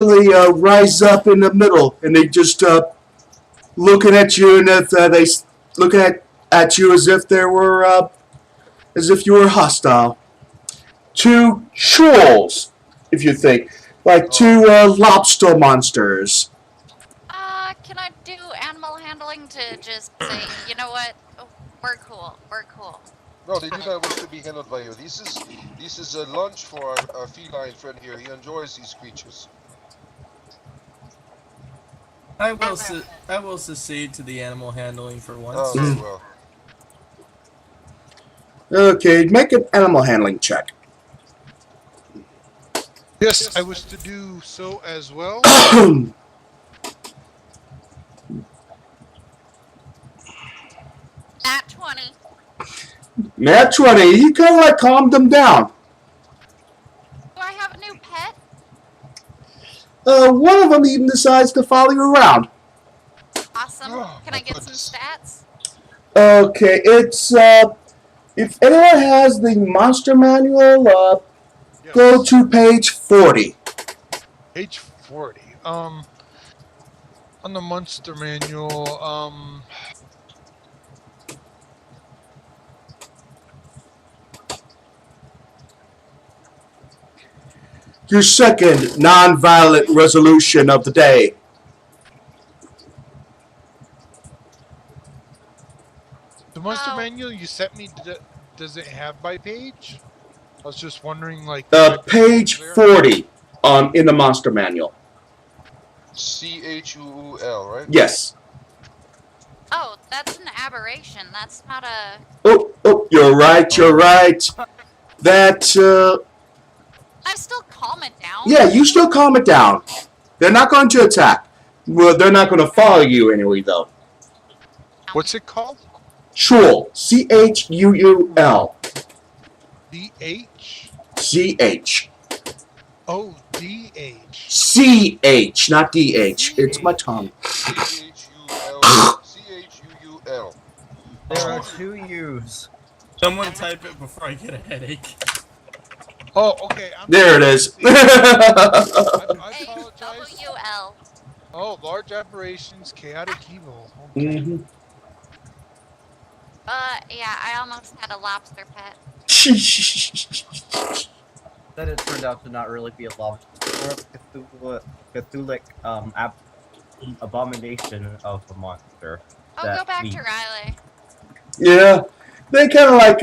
rise up in the middle, and they just looking at you, and if they looking at you as if you were hostile. Two trolls, if you think, like two lobster monsters. Can I do animal handling to just say, you know what? Oh, we're cool. We're cool. No, they do not wish to be handled by you. This is a lunch for our feline friend here. He enjoys these creatures. I will secede to the animal handling for once. Oh, very well. Okay, make an animal handling check. Yes, I wish to do so as well. At 20. Nat 20, you kind of like calmed them down. Do I have a new pet? One of them even decides to follow you around. Awesome. Oh, Can I get some goodness. stats? Okay, it's, if anyone has the monster manual, Yes. go to page 40. Page 40. On the monster manual, Your second non-violent resolution of the day. the monster Oh. manual you sent me, does it have by page? I was just wondering, like... Page 40 in the monster manual. CHUL, right? Yes. Oh, that's an aberration. That's not a... Oh, you're right. That, I still calm it down. yeah, you still calm it down. They're not going to attack. Well, they're not going to follow you anyway, though. What's it called? Chul. CHUUL. D-H? CH. Oh, D-H. CH, not DH. It's my tongue. CHUL. CHUUL. There are two U's. Someone type it before I get a headache. Oh, okay. There it is. I apologize. A-W-L. Oh, large aberrations, chaotic evil. Mhm. Yeah, I almost had a lobster pet. Then it turned out to not really be a lobster, or Cthulhic abomination of a monster. Oh, that go back we- to Riley. Yeah, they kind of like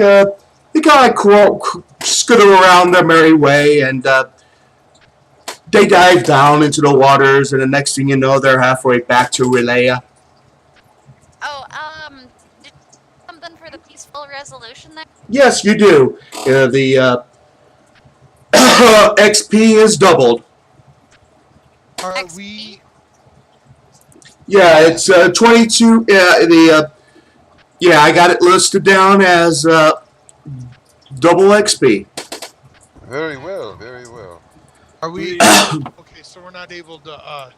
scooter around their merry way, and they dive down into the waters, and the next thing you know, they're halfway back to Relaya. Oh, did you do something for the peaceful resolution there? Yes, you do. The XP is doubled. Are XP? we... Yeah, it's 22. Yeah, I got it listed down as double XP. Very well, very well. Are we... Okay, so we're not able to,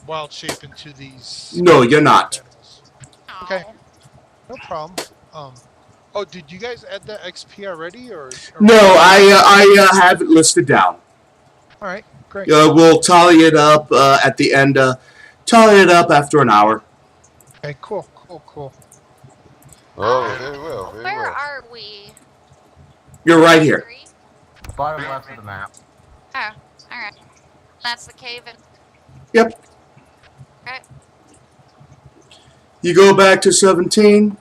wild shape into these... No, you're not. animals. Oh. Okay. No problem. Oh, did you guys add that XP already, or... No, I have it listed down. Alright, great. We'll tally it up at the end. Tally it up after an hour. Okay, cool. Oh, very well, very Where well. are we? You're right here. 3? Bottom left of the map. Oh, alright. That's the cave in... Yep. Okay. You go back to 17.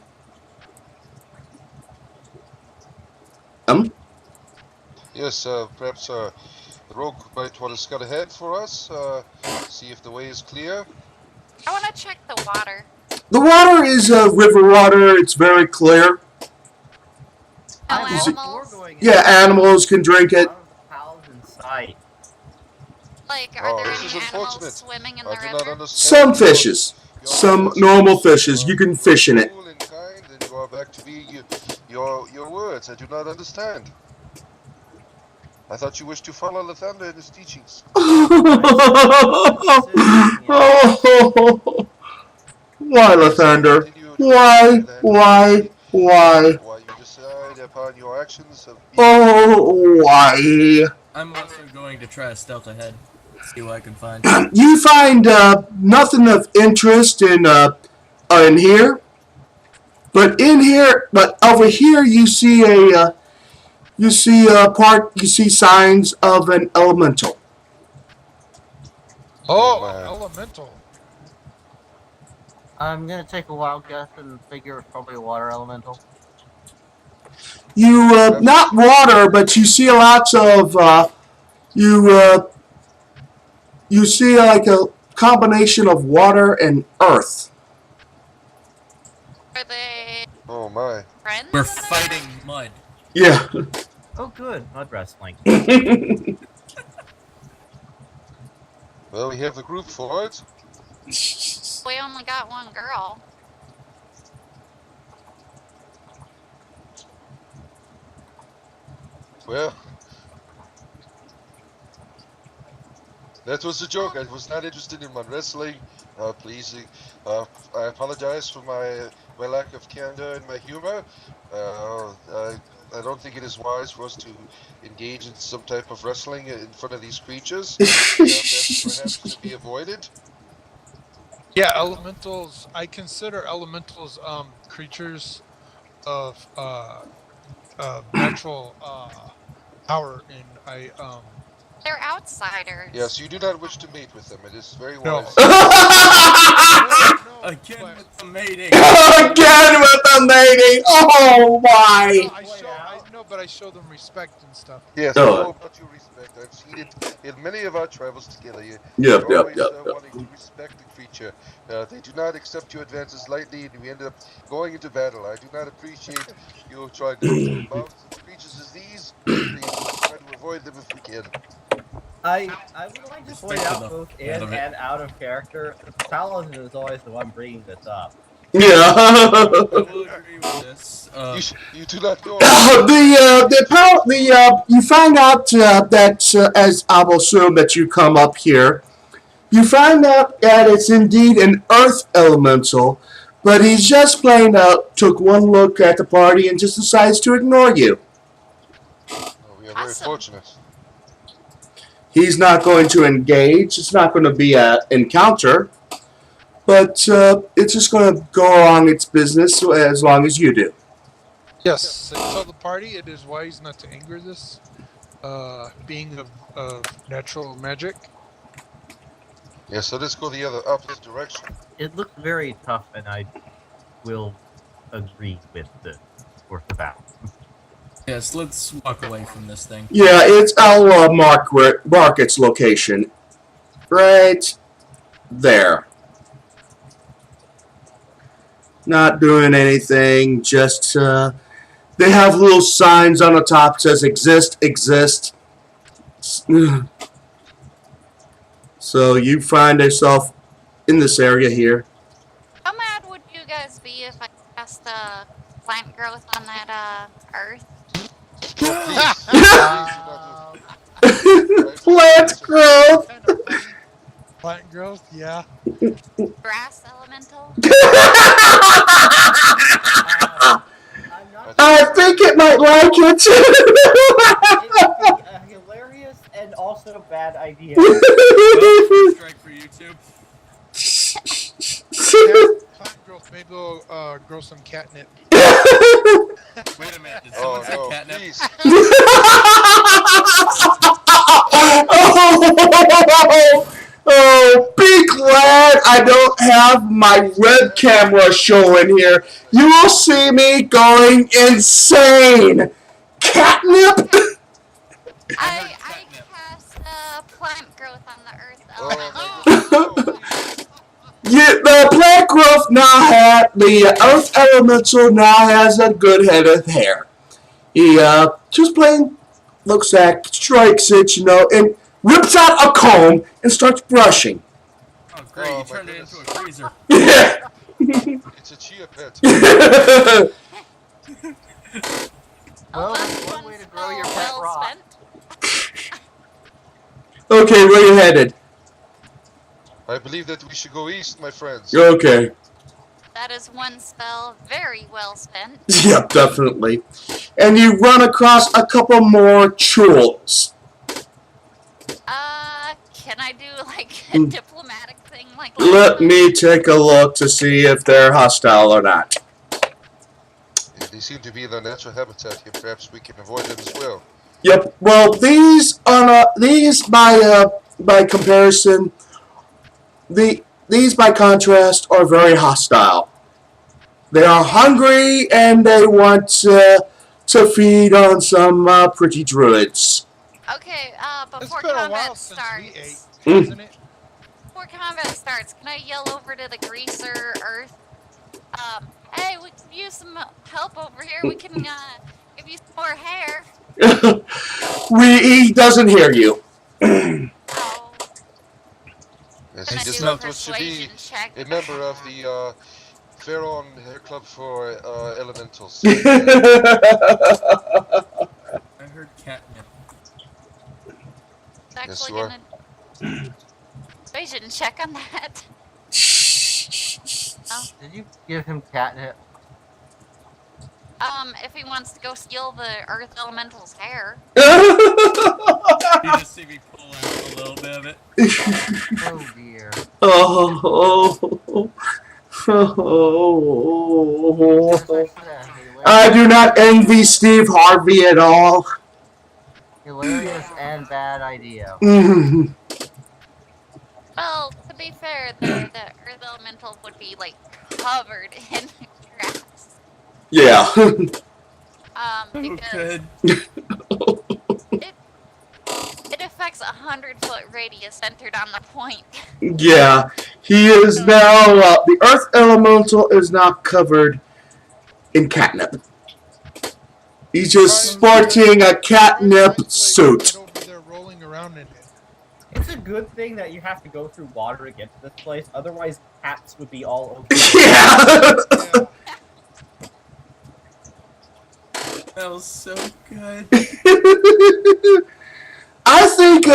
Yes, perhaps the rogue might want to scout ahead for us, see if the way is clear. I want to check the water. The water is river water. It's very clear. No I'm all animals? for going Yeah, animals can drink it. Pals in sight. Like, Oh, are there this any is animals unfortunate. swimming in the I do not river? understand. Some fishes. Some normal fishes. You can fish in it. Cool and kind, and you are back to be your words. I do not understand. I thought you wished to follow Lathander in his teachings. Why, Lathander? Continue to Why? understand Why? Why? Why you decide upon your actions of Oh, why? I'm also going to try to stealth ahead. See what I can find. You find nothing of interest in here, but over here you see signs of an elemental. Oh, man. elemental. I'm gonna take a wild guess and figure it's probably a water elemental. You not water, but you see lots of you see like a combination of water and earth. Are they Oh my. friends? We're in there? fighting mud. Yeah. Oh, good. Mud wrestling. Well, we have the group for it. We only got one girl. Well, that was a joke. I was not interested in mud wrestling. Please, I apologize for my lack of candor and my humor. I don't think it is wise for us to engage in some type of wrestling in front of these creatures. Best perhaps to be avoided. Yeah, elementals. I consider elementals creatures of natural power, and They're outsiders. Yes, you do not wish to mate with them. It is very No. wise. Again but- with the mating. Again with the mating. Oh my! No, but I show them respect and stuff. Yes, Oh. I know about your respect. I've seen it in many of our travels together. Yep, You're yep, always yep, yep. wanting to respect the creature. They do not accept your advances lightly, and we end up going into battle. I do not appreciate you trying to about creatures as these. Please try to avoid them if we can. I would like to point Respect out the both end in of it. and out of character. Paladin is always the one bringing this up. I Yeah. will agree with this. You do not know. You find out that as I will assume that you come up here, you find out that it's indeed an earth elemental, but he's just plain out took one look at the party and just decides to ignore you. Oh, we are very Awesome. fortunate. He's not going to engage. It's not going to be an encounter, but it's just going to go along its business as long as you do. Yes, I tell the party it is wise not to anger this being of natural magic. Yes, so let's go the other opposite direction. It looks very tough, and I will agree with the course of battle. Yes, let's walk away from this thing. Yeah, I'll mark its location. Right there. Not doing anything, just they have little signs on the top that says exist. So you find yourself in this area here. How mad would you guys be if I cast the plant growth on that earth? Plant growth. Plant growth, yeah. Grass elemental? I'm not I think it might like it. It's a hilarious and also bad idea. Well, strike for YouTube. Plant growth, maybe we'll grow some catnip. Wait a minute. Did Oh someone say no, catnip? please. Oh, be glad I don't have my web camera showing here. You will see me going insane. Catnip? I cast plant growth on the earth Oh, elemental. my goodness. Yeah, the plant growth the earth elemental now has a good head of hair. He just plain looks at, strikes it, and whips out a comb and starts brushing. Oh, great. Oh, You my turned it into goodness. a freezer. Yeah. It's a chia pet. Oh, Well, that's that's one way to grow your spell pet well rock. spent. Okay, where you headed? I believe that we should go east, my friends. Okay. That is one spell very well spent. Yep, definitely. And you run across a couple more churls. can I do like a diplomatic thing like Let me take a look to see if they're hostile or not. If they seem to be in their natural habitat here, perhaps we can avoid them as well. Yep. Well, these by comparison, these by contrast are very hostile. They are hungry and they want to feed on some pretty druids. Okay, It's before been a while combat since we starts, ate, hasn't it? before combat starts, can I yell over to the greaser Earth? Hey, we could use some help over here. We can give you some more hair. He doesn't hear you. Oh, Yes, can he I does do a not want to be persuasion check? a member of the Pharaoh Hair Club for Elementals. I heard catnip. It's actually you are. gonna persuasion check on that. Did you give him catnip? If he wants to go steal the Earth Elemental's hair. You just see me pull out a little bit of it. Oh dear. I do not envy Steve Harvey at all. Hilarious and bad idea. Well, to be fair, the Earth Elemental would be like covered in grass. Yeah. Because Good. it affects 100-foot radius centered on the point. Yeah. He is now, the Earth Elemental is now covered in catnip. He's just sporting a catnip suit. Over there rolling around in it. It's a good thing that you have to go through water to get to this place. Otherwise, cats would be all over. Yeah. Yeah. That was so good. I think,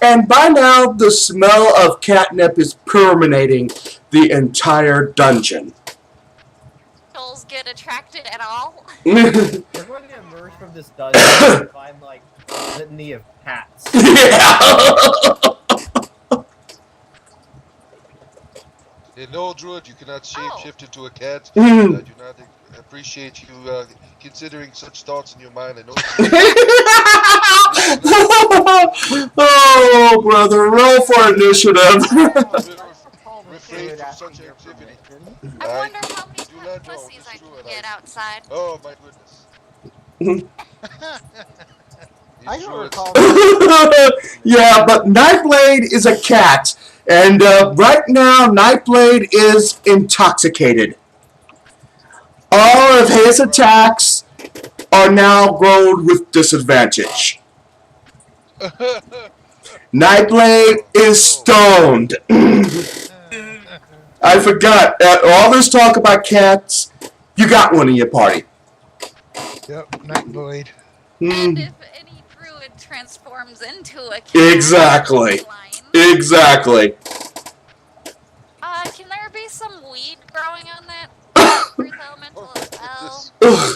and by now the smell of catnip is permeating the entire dungeon. Trolls get attracted at all. We're going to emerge from this dungeon and find, like, a litany of cats. Yeah. No, Druid, you cannot shape-shift into a cat. Mm. I do not appreciate you considering such thoughts in your mind. I know. Oh, brother, roll for initiative. Refrain from such activity. I wonder how many do not know, pussies it's I true, can and get outside. Oh my goodness. I These don't druids- recall. Yeah, but Nightblade is a cat, and right now Nightblade is intoxicated. All of his attacks are now rolled with disadvantage. Nightblade is stoned. I forgot. All this talk about cats, you got one in your party. Yep, Nightblade. And Hmm. if any druid transforms into a cat, Exactly. line, Exactly. can there be some weed growing on that Earth Elemental as well? Ugh.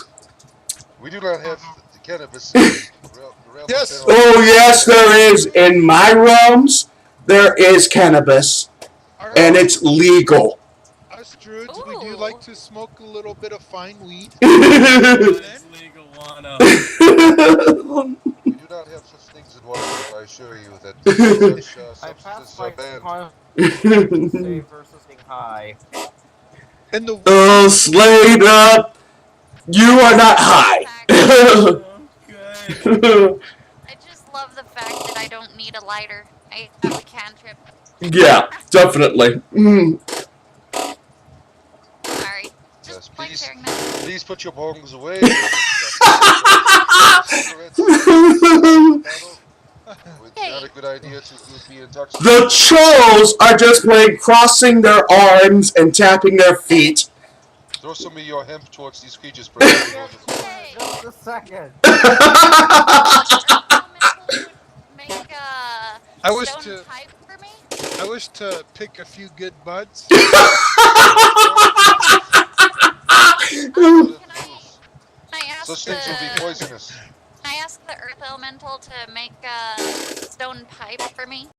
We do not have the cannabis. In the realm Yes. of Pharaoh. Oh yes, there is. In my realms, there is cannabis, and it's legal. Us druids, we do Ooh. like to smoke a little bit of fine weed. It's legal wanna. We do not have such things in water. I assure you that such I substances passed are my banned. save versus being high. And the Oh, Slade, you are not high. Oh, good. I just love the fact that I don't need a lighter. I have a cantrip. Yeah, definitely. Mm. Sorry. Yes, Just like please. sharing that. Please put your bongs away. Not a good idea to be intoxicated. The trolls are just playing crossing their arms and tapping their feet. Throw some of your hemp towards these creatures, perhaps. Hey, Just a second. Earth Elemental would make I wish stone to pipe for me? I wish to pick a few good buds. Can I ask Such things will be the poisonous. Can I ask the earth elemental to make a stone pipe for me?